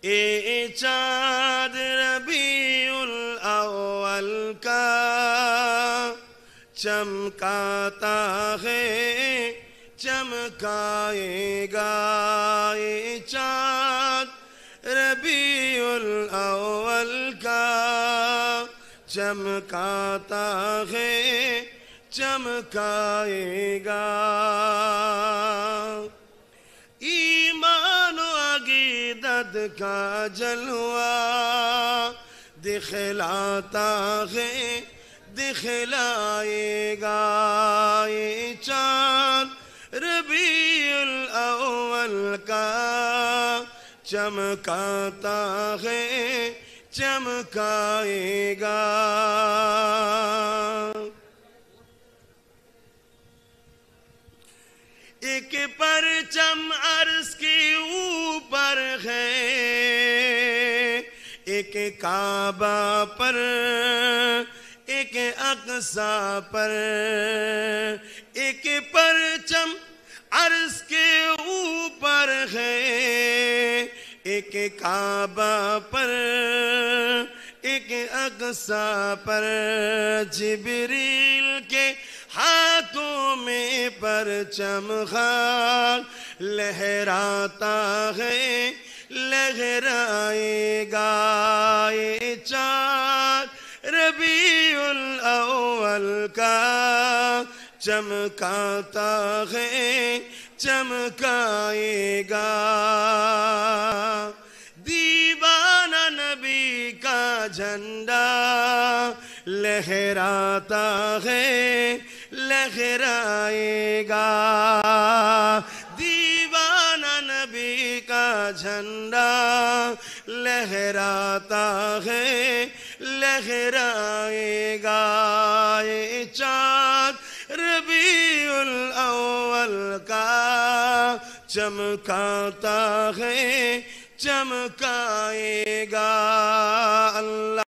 اے چاند ربیع الاول کا چمکاتا ہے چمکائے گا، اے چاند ربیع الاول کا چمکاتا ہے چمکائے گا۔ ایمان و عقیدت کا جلوہ دکھلاتا ہے دکھلائے گا، یہ چاند ربیع الاول کا چمکاتا ہے چمکائے گا۔ ایک پرچم عرش کے اوپر ہے، ایک کعبہ پر ایک اقصی پر، ایک پرچم عرش کے اوپر ہے، ایک کعبہ پر ایک اقصی پر، جبریل کے ہاتھوں میں پرچم خاک لہراتا ہے لہرائے گا، یہ چاند ربیع الاول کا چمکاتا ہے چمکائے گا۔ دیوانہ نبی کا جھنڈا لہراتا ہے لہرائے گا، دیوانہ نبی کا جھنڈا لہراتا ہے لہرائے گا، یہ چاند ربیع الاول کا چمکاتا ہے چمکائے گا۔ اللہ